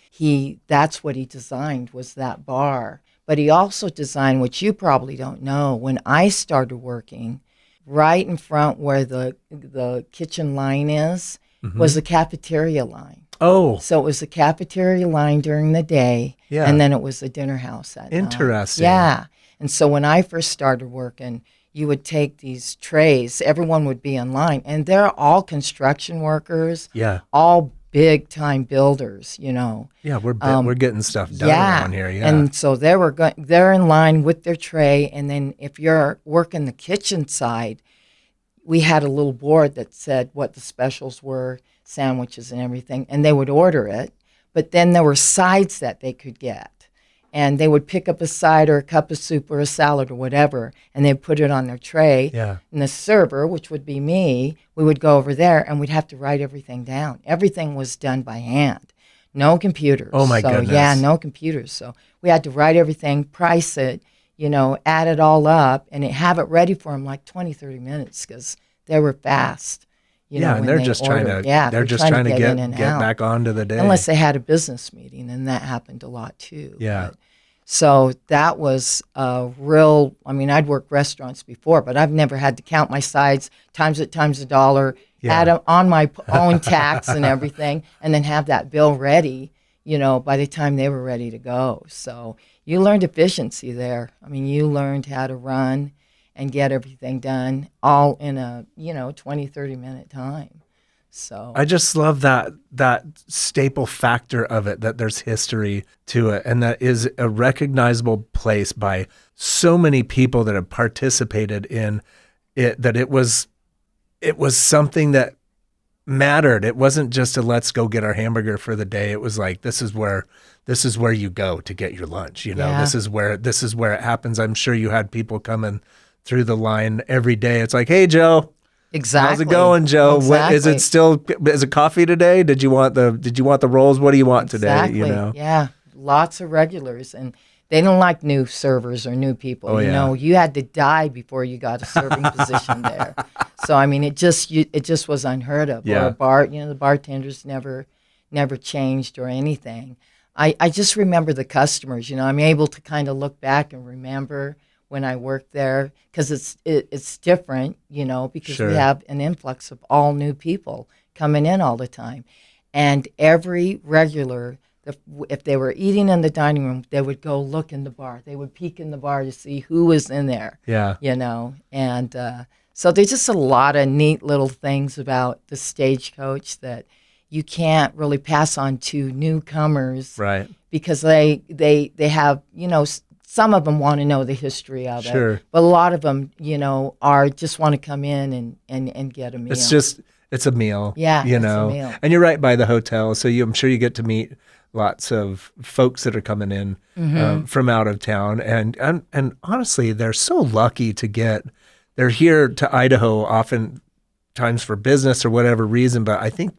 Speaker 2: that's what he designed, was that bar. But he also designed, which you probably don't know, when I started working, right in front where the kitchen line is, was the cafeteria line.
Speaker 1: Oh.
Speaker 2: So it was the cafeteria line during the day, and then it was the dinner house at night.
Speaker 1: Interesting.
Speaker 2: Yeah. And so when I first started working, you would take these trays, everyone would be in line, and they're all construction workers, all big-time builders, you know.
Speaker 1: Yeah, we're getting stuff done around here,
Speaker 2: And so they're in line with their tray, and then if you're working the kitchen side, we had a little board that said what the specials were, sandwiches and everything, and they would order it. But then there were sides that they could get, and they would pick up a side or a cup of soup or a salad or whatever, and they'd put it on their tray.
Speaker 1: Yeah.
Speaker 2: And the server, which would be me, we would go over there, and we'd have to write everything down. Everything was done by hand. No computers.
Speaker 1: Oh, my goodness.
Speaker 2: Yeah, no computers. So we had to write everything, price it, you know, add it all up, and have it ready for them like 20, 30 minutes because they were fast. You know,
Speaker 1: and they're just trying to get back onto the day.
Speaker 2: Unless they had a business meeting, and that happened a lot too.
Speaker 1: Yeah.
Speaker 2: But, so that was a real, I mean, I'd worked restaurants before, but I've never had to count my sides, times it times $1, add on my own tax and everything, and then have that bill ready, you know, by the time they were ready to go. So you learned efficiency there. I mean, you learned how to run and get everything done all in a, 20, 30-minute time. So
Speaker 1: I just love that staple factor of it, that there's history to it, and that is a recognizable place by so many people that have participated in it, that it was something that mattered. It wasn't just a let's go get our hamburger for the day. It was like, this is where you go to get your lunch. You know, this is where it happens. I'm sure you had people coming through the line every day. It's like, hey, Joe.
Speaker 2: Exactly.
Speaker 1: How's it going, Joe?
Speaker 2: Exactly.
Speaker 1: Is it coffee today? Did you want the rolls? What do you want today? You know?
Speaker 2: Yeah. Lots of regulars, and they don't like new servers or new people.
Speaker 1: Oh,
Speaker 2: you know, you had to die before you got a serving position there. So I mean, it just was unheard of.
Speaker 1: Yeah.
Speaker 2: Or the bartenders never changed or anything. I just remember the customers. You know, I'm able to kind of look back and remember when I worked there, because it's different, you know, because we have an influx of all new people coming in all the time. And every regular, if they were eating in the dining room, they would go look in the bar. They would peek in the bar to see who was in there, you know. And so there's just a lot of neat little things about the Stagecoach that you can't really pass on to newcomers.
Speaker 1: Right.
Speaker 2: Because they have, you know, some of them want to know the history of it, but a lot of them, you know, just want to come in and get a meal.
Speaker 1: It's a meal.
Speaker 2: Yeah,
Speaker 1: you know.
Speaker 2: It's a meal.
Speaker 1: And you're right by the hotel, so I'm sure you get to meet lots of folks that are coming in from out of town, and honestly, they're so lucky they're here to Idaho oftentimes for business or whatever reason, but I think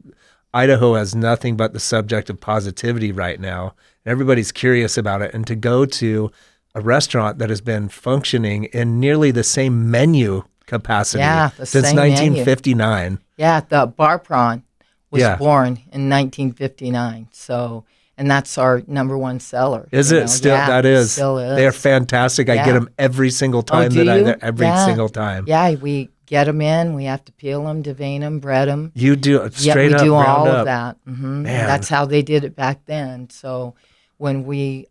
Speaker 1: Idaho has nothing but the subject of positivity right now. Everybody's curious about it, and to go to a restaurant that has been functioning in nearly the same menu capacity since 1959.
Speaker 2: Menu. Yeah, the Bar Prawn was born in 1959. So, and that's our number one seller.
Speaker 1: Is it still?
Speaker 2: Yeah,
Speaker 1: that is.
Speaker 2: Still is.
Speaker 1: They're fantastic. I get them every single time single time.
Speaker 2: Yeah, we get them in. We have to peel them, devein them, bread them.
Speaker 1: You do straight up.
Speaker 2: We do all
Speaker 1: up.
Speaker 2: of that. Mm-hmm. Man. That's how they did it back then. So when we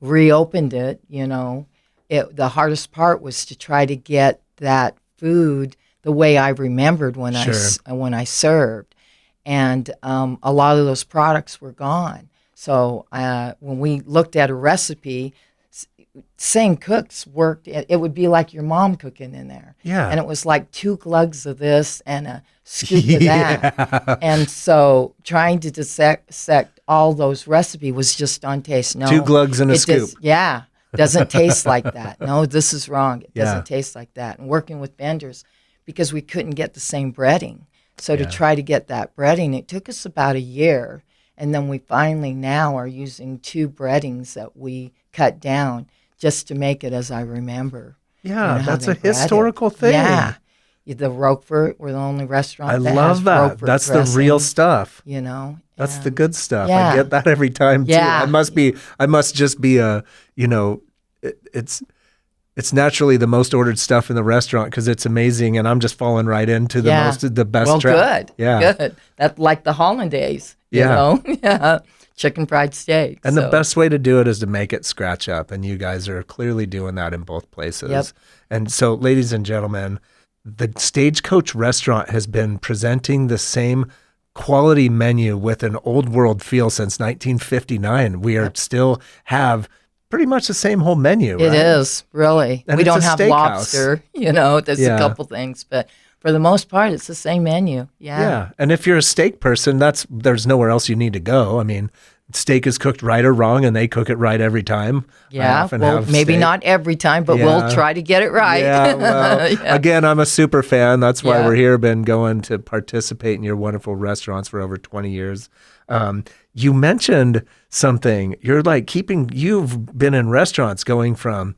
Speaker 2: reopened it, you know, the hardest part was to try to get that food the way I remembered when I served, and a lot of those products were gone. So when we looked at a recipe, same cooks worked. It would be like your mom cooking in there.
Speaker 1: Yeah.
Speaker 2: And it was like 2 glugs of this and a scoop of that. And so trying to dissect all those recipes was just on taste. No,
Speaker 1: 2 glugs and a scoop.
Speaker 2: Doesn't taste like that. No, this is wrong. It doesn't taste like that. And working with vendors, because we couldn't get the same breading. So to try to get that breading, it took us about a year. And then we finally now are using 2 breadings that we cut down just to make it as I remember.
Speaker 1: Yeah, that's a historical thing.
Speaker 2: The Roquefort, we're the only restaurant
Speaker 1: I
Speaker 2: that
Speaker 1: love
Speaker 2: has
Speaker 1: that.
Speaker 2: Roquefort
Speaker 1: That's
Speaker 2: dressing,
Speaker 1: the real stuff. That's the
Speaker 2: and-
Speaker 1: good stuff.
Speaker 2: Yeah.
Speaker 1: I get that every time too.
Speaker 2: Yeah.
Speaker 1: I must just be it's naturally the most ordered stuff in the restaurant because it's amazing, and I'm just falling right into the best.
Speaker 2: Well,
Speaker 1: track.
Speaker 2: good.
Speaker 1: Yeah.
Speaker 2: Good. That's like the hollandaise,
Speaker 1: Yeah.
Speaker 2: Yeah. Chicken fried steak.
Speaker 1: And the best way to do it is to make it scratch up, and you guys are clearly doing that in both places.
Speaker 2: Yep.
Speaker 1: And so, ladies and gentlemen, the Stagecoach restaurant has been presenting the same quality menu with an old world feel since 1959. We are still have pretty much the same whole menu.
Speaker 2: It is, really.
Speaker 1: And
Speaker 2: we
Speaker 1: it's
Speaker 2: don't
Speaker 1: a
Speaker 2: have
Speaker 1: steakhouse.
Speaker 2: lobster, there's a couple things, but for the most part, it's the same menu. Yeah.
Speaker 1: Yeah. And if you're a steak person, there's nowhere else you need to go. I mean, steak is cooked right or wrong, and they cook it right every time.
Speaker 2: Yeah. Well, maybe not every time, but we'll try to get it right.
Speaker 1: Yeah. Well, again, I'm a super fan. That's why we're here. Been going to participate in your wonderful restaurants for over 20 years. You mentioned something. You've been in restaurants going from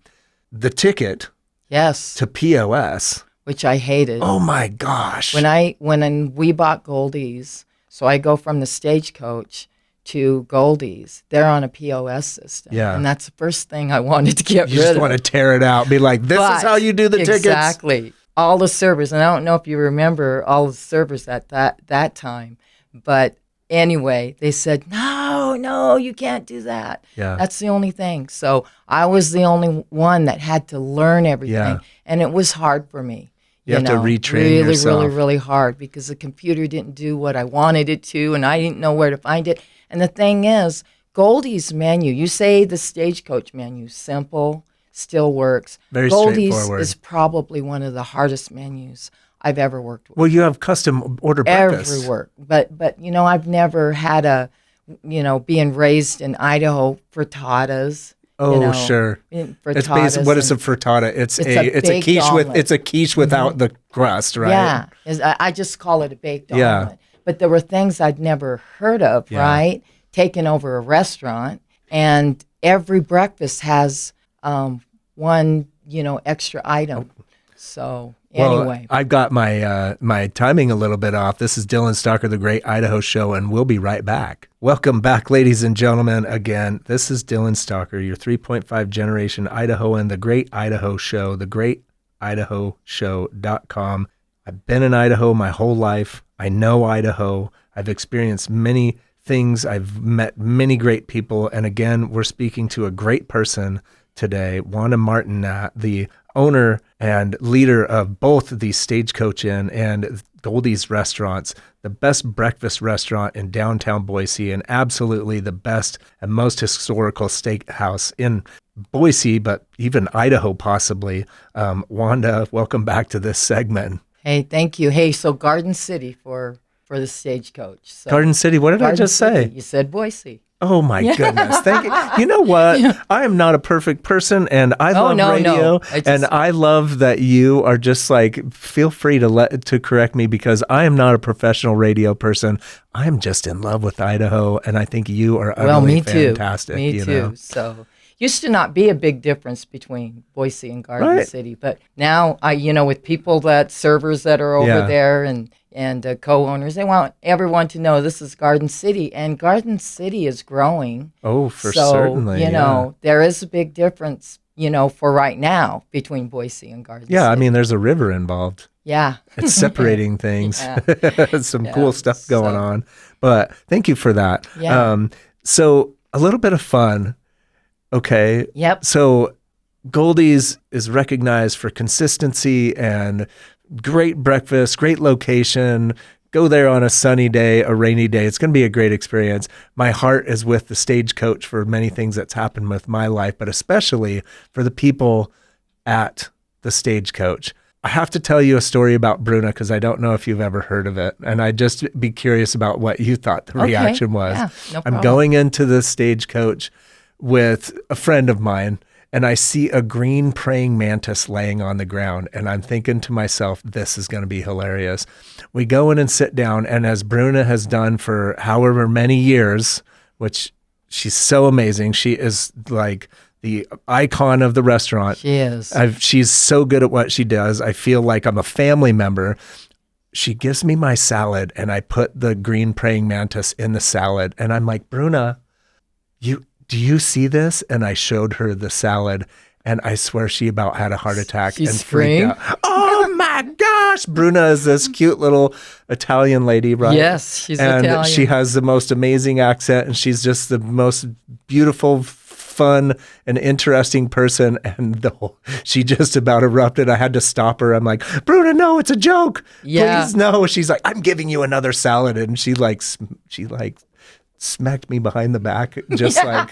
Speaker 1: the ticket to POS.
Speaker 2: Which I hated.
Speaker 1: Oh my gosh.
Speaker 2: When we bought Goldy's, so I go from the Stagecoach to Goldy's, they're on a POS system.
Speaker 1: Yeah.
Speaker 2: And that's the first thing I wanted to get rid of.
Speaker 1: You just want to tear it out. Be like, this is how you do the tickets.
Speaker 2: Exactly. All the servers, and I don't know if you remember all the servers at that time, but anyway, they said, no, you can't do that.
Speaker 1: Yeah.
Speaker 2: That's the only thing. So I was the only one that had to learn everything, and it was hard for me.
Speaker 1: You have to retrain yourself.
Speaker 2: Really, really hard because the computer didn't do what I wanted it to, and I didn't know where to find it. And the thing is, Goldy's menu, you say the Stagecoach menu, simple, still works.
Speaker 1: Very
Speaker 2: Goldy's
Speaker 1: straightforward.
Speaker 2: is probably one of the hardest menus I've ever worked with.
Speaker 1: Well, you have custom order breakfast.
Speaker 2: Every work. But I've never had being raised in Idaho, frittatas.
Speaker 1: Oh, sure.
Speaker 2: Frittatas.
Speaker 1: What is a frittata? It's a quiche
Speaker 2: omelet.
Speaker 1: without the crust, right?
Speaker 2: Yeah. I just call it a baked omelet. But there were things I'd never heard of, right? Taking over a restaurant, and every breakfast has one, extra item. So anyway.
Speaker 1: Well, I've got my timing a little bit off. This is Dylan Stalker, the Great Idaho Show, and we'll be right back. Welcome back, ladies and gentlemen. Again, this is Dylan Stalker, your 3.5 generation Idahoan, the Great Idaho Show, thegreatidahoshow.com. I've been in Idaho my whole life. I know Idaho. I've experienced many things. I've met many great people. And again, we're speaking to a great person today, Wanda Martinat, the owner and leader of both the Stagecoach Inn and Goldy's restaurants, the best breakfast restaurant in downtown Boise, and absolutely the best and most historical steakhouse in Boise, but even Idaho possibly. Wanda, welcome back to this segment.
Speaker 2: Hey, thank you. Hey, so Garden City for the Stagecoach. So
Speaker 1: Garden City, what did I just say?
Speaker 2: You said Boise.
Speaker 1: Oh my goodness. Thank you. You know what? I am not a perfect person, and I love radio, and I love that you are just like, feel free to correct me, because I am not a professional radio person. I'm just in love with Idaho, and I think you are utterly fantastic.
Speaker 2: Me too. So used to not be a big difference between Boise and Garden City, but now with people servers that are over there and co-owners, they want everyone to know this is Garden City, and Garden City is growing.
Speaker 1: Oh, certainly.
Speaker 2: There is a big difference, for right now between Boise and Garden City.
Speaker 1: Yeah, I mean, there's a river involved.
Speaker 2: Yeah.
Speaker 1: It's separating things. Some cool stuff going on. But thank you for that.
Speaker 2: Yeah.
Speaker 1: So a little bit of fun. Okay.
Speaker 2: Yep.
Speaker 1: So Goldy's is recognized for consistency and great breakfast, great location. Go there on a sunny day, a rainy day. It's going to be a great experience. My heart is with the Stagecoach for many things that's happened with my life, but especially for the people at the Stagecoach. I have to tell you a story about Bruna, because I don't know if you've ever heard of it. And I'd just be curious about what you thought the reaction was.
Speaker 2: Yeah, no problem.
Speaker 1: I'm going into the Stagecoach with a friend of mine, and I see a green praying mantis laying on the ground, and I'm thinking to myself, this is going to be hilarious. We go in and sit down, and as Bruna has done for however many years, which she's so amazing, she is like the icon of the restaurant.
Speaker 2: She is.
Speaker 1: She's so good at what she does. I feel like I'm a family member. She gives me my salad, and I put the green praying mantis in the salad, and I'm like, Bruna, do you see this? And I showed her the salad, and I swear she about had a heart attack and freaked out. Oh my gosh! Bruna is this cute little Italian lady, right?
Speaker 2: Yes, she's
Speaker 1: and
Speaker 2: Italian.
Speaker 1: She has the most amazing accent, and she's just the most beautiful, fun, and interesting person. And she just about erupted. I had to stop her. I'm like, Bruna, no, it's a joke.
Speaker 2: Yeah.
Speaker 1: Please, no. She's like, I'm giving you another salad, and she smacked me behind the back, just like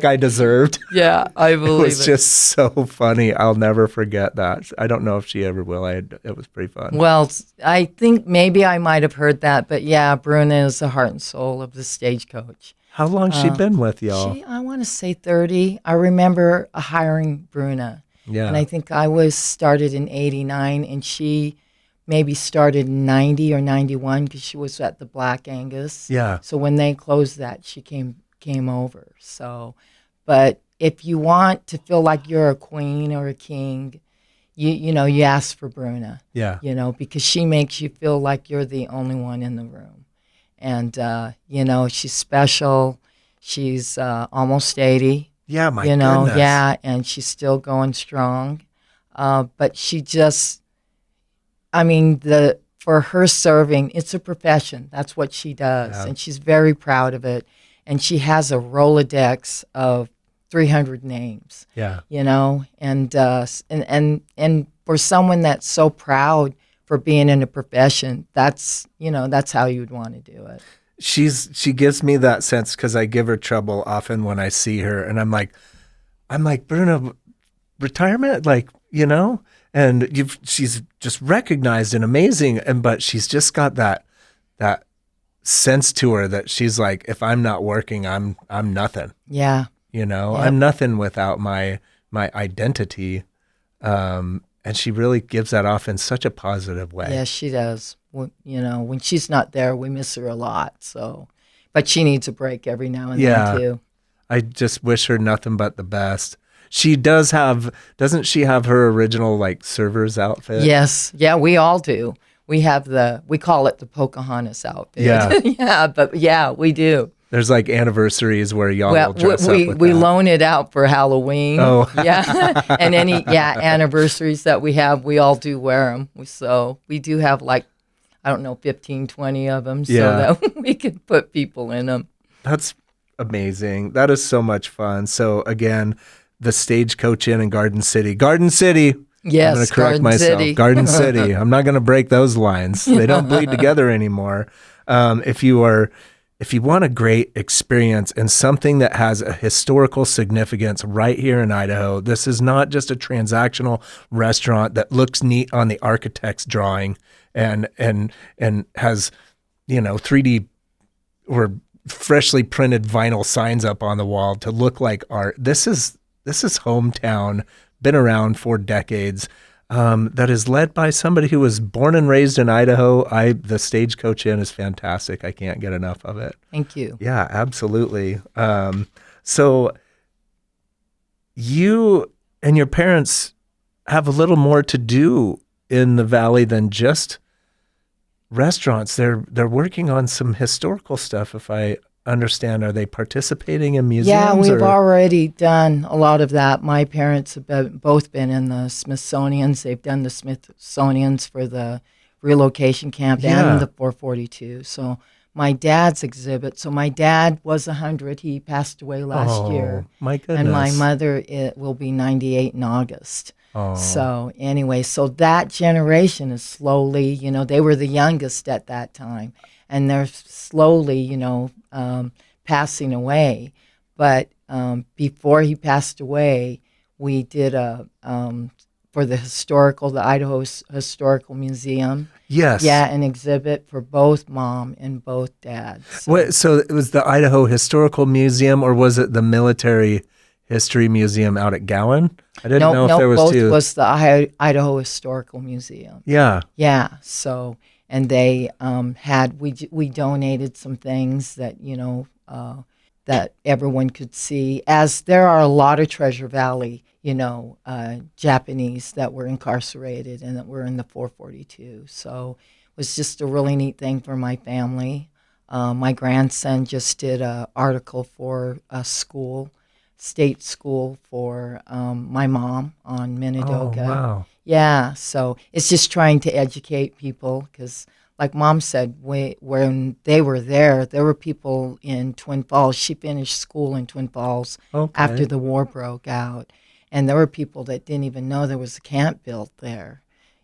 Speaker 1: I deserved.
Speaker 2: Yeah, I believe it.
Speaker 1: Was just so funny. I'll never forget that. I don't know if she ever will. It was pretty fun.
Speaker 2: Well, I think maybe I might have heard that, but yeah, Bruna is the heart and soul of the Stagecoach.
Speaker 1: How long she been with y'all?
Speaker 2: I want to say 30. I remember hiring Bruna.
Speaker 1: Yeah.
Speaker 2: And I think I was started in 89, and she maybe started in 90 or 91 because she was at the Black Angus.
Speaker 1: Yeah.
Speaker 2: So when they closed that, she came over. So, but if you want to feel like you're a queen or a king, you ask for Bruna.
Speaker 1: Yeah.
Speaker 2: Because she makes you feel like you're the only one in the room. And, she's special. She's almost 80.
Speaker 1: Yeah, my goodness.
Speaker 2: Yeah, and she's still going strong. But she just, for her serving, it's a profession. That's what she does. Yeah. And she's very proud of it. And she has a Rolodex of 300 names.
Speaker 1: Yeah.
Speaker 2: And for someone that's so proud for being in a profession, that's how you'd want to do it.
Speaker 1: She gives me that sense because I give her trouble often when I see her, and I'm like, Bruna, retirement, and she's just recognized and amazing, but she's just got that sense to her that she's like, if I'm not working, I'm nothing.
Speaker 2: Yeah.
Speaker 1: Yep. I'm nothing without my identity. And she really gives that off in such a positive way.
Speaker 2: Yes, she does. When she's not there, we miss her a lot. So, but she needs a break every now and then too.
Speaker 1: I just wish her nothing but the best. She doesn't she have her original server's outfit?
Speaker 2: Yes. Yeah, we all do. We call it the Pocahontas outfit.
Speaker 1: Yeah.
Speaker 2: Yeah, but yeah, we do.
Speaker 1: There's anniversaries where y'all will dress up with
Speaker 2: we
Speaker 1: that.
Speaker 2: loan it out for Halloween.
Speaker 1: Oh.
Speaker 2: Yeah. And any anniversaries that we have, we all do wear them. So we do have 15, 20 of them so that we can put people in them.
Speaker 1: That's amazing. That is so much fun. So again, the Stagecoach Inn in Garden City. Garden City.
Speaker 2: Yes,
Speaker 1: I'm going to correct myself.
Speaker 2: City.
Speaker 1: Garden City. I'm not going to break those lines. They don't bleed together anymore. If you want a great experience and something that has a historical significance right here in Idaho, this is not just a transactional restaurant that looks neat on the architect's drawing and has 3D or freshly printed vinyl signs up on the wall to look like art. This is hometown, been around for decades. That is led by somebody who was born and raised in Idaho. The Stagecoach Inn is fantastic. I can't get enough of it.
Speaker 2: Thank you.
Speaker 1: Yeah, absolutely. So you and your parents have a little more to do in the valley than just restaurants. They're working on some historical stuff, if I understand. Are they participating in museums?
Speaker 2: Yeah, we've already done a lot of that. My parents have both been in the Smithsonian's. They've done the Smithsonian's for the relocation camp and the 442. So my dad's exhibit. So my dad was 100. He passed away last year.
Speaker 1: My goodness.
Speaker 2: And my mother will be 98 in August. Oh. So anyway, that generation is slowly, they were the youngest at that time. And they're slowly, passing away. But before he passed away, we did for the Idaho Historical Museum.
Speaker 1: Yes.
Speaker 2: Yeah, an exhibit for both mom and both dad.
Speaker 1: So it was the Idaho Historical Museum, or was it the Military History Museum out at Gowan? I didn't know if there was
Speaker 2: both
Speaker 1: two.
Speaker 2: Was the Idaho Historical Museum.
Speaker 1: Yeah.
Speaker 2: Yeah, so... And they we donated some things that that everyone could see, as there are a lot of Treasure Valley, Japanese that were incarcerated and that were in the 442. So it was just a really neat thing for my family. My grandson just did an article for a state school for my mom on Minidoka.
Speaker 1: Oh, wow.
Speaker 2: Yeah, so it's just trying to educate people because, like Mom said, when they were there were people in Twin Falls. She finished school in Twin Falls after the war broke out, and there were people that didn't even know there was a camp built there,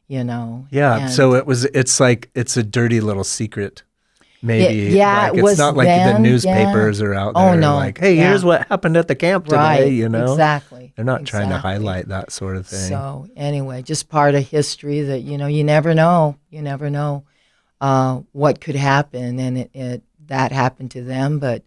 Speaker 1: Yeah,
Speaker 2: And
Speaker 1: so it's like it's a dirty little secret. Maybe
Speaker 2: it
Speaker 1: it's
Speaker 2: was
Speaker 1: not like
Speaker 2: then,
Speaker 1: the newspapers are out there
Speaker 2: Oh, no.
Speaker 1: like, hey, here's what happened at the camp today,
Speaker 2: Right, exactly.
Speaker 1: They're not trying to highlight that sort of thing.
Speaker 2: So anyway, just part of history that, you never know. You never know what could happen, and that happened to them. But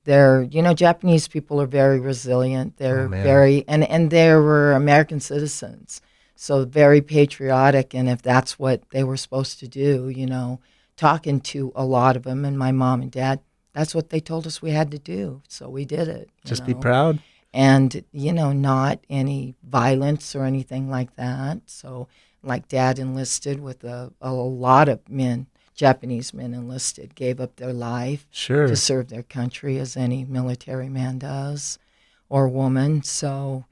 Speaker 2: Japanese people are very resilient. They're very, and they were American citizens, so very patriotic. And if that's what they were supposed to do, talking to a lot of them, and my mom and dad, that's what they told us we had to do. So we did it.
Speaker 1: Just be proud.
Speaker 2: And, not any violence or anything like that. So, like Dad enlisted with a lot of men, Japanese men enlisted, gave up their life to serve their country, as any military man does, or woman. So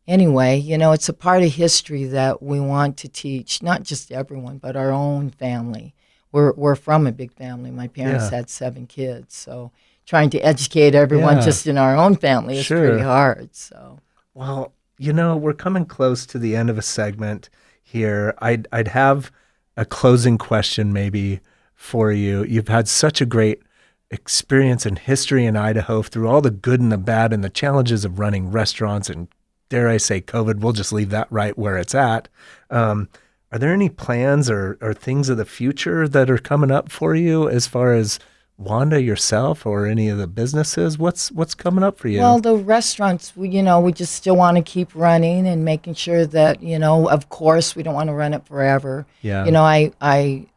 Speaker 2: anyway, it's a part of history that we want to teach, not just everyone, but our own family. We're from a big family. My parents had 7 kids, so trying to educate everyone just in our own family is pretty hard. So,
Speaker 1: well, we're coming close to the end of a segment here. I'd have a closing question maybe for you. You've had such a great experience in history in Idaho through all the good and the bad and the challenges of running restaurants and, dare I say, COVID. We'll just leave that right where it's at. Are there any plans or things of the future that are coming up for you as far as Wanda yourself or any of the businesses? What's coming up for you?
Speaker 2: Well, the restaurants, we just still want to keep running and making sure that, of course, we don't want to run it forever.
Speaker 1: Yeah.
Speaker 2: I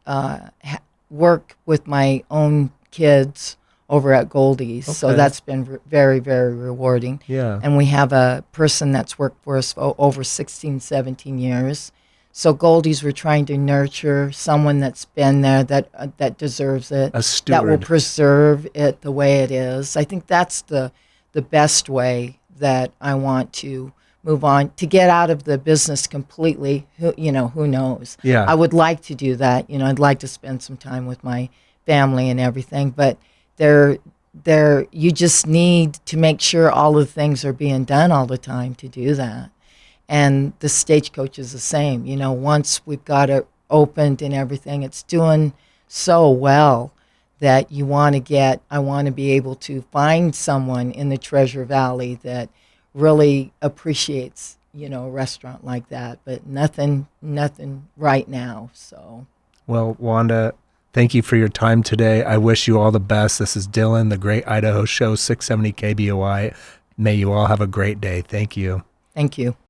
Speaker 2: work with my own kids over at Goldy's, so that's been very, very rewarding.
Speaker 1: Yeah.
Speaker 2: And we have a person that's worked for us for over 16, 17 years. So Goldy's, we're trying to nurture someone that's been there, that deserves it,
Speaker 1: a steward
Speaker 2: that will preserve it the way it is. I think that's the best way that I want to move on, to get out of the business completely. Who knows?
Speaker 1: Yeah.
Speaker 2: I would like to do that. I'd like to spend some time with my family and everything, but you just need to make sure all the things are being done all the time to do that. And the Stagecoach is the same. Once we've got it opened and everything, it's doing so well that I want to be able to find someone in the Treasure Valley that really appreciates, a restaurant like that. But nothing right now. So,
Speaker 1: well, Wanda, thank you for your time today. I wish you all the best. This is Dylan, the Great Idaho Show, 670 KBOI. May you all have a great day. Thank you.
Speaker 2: Thank you.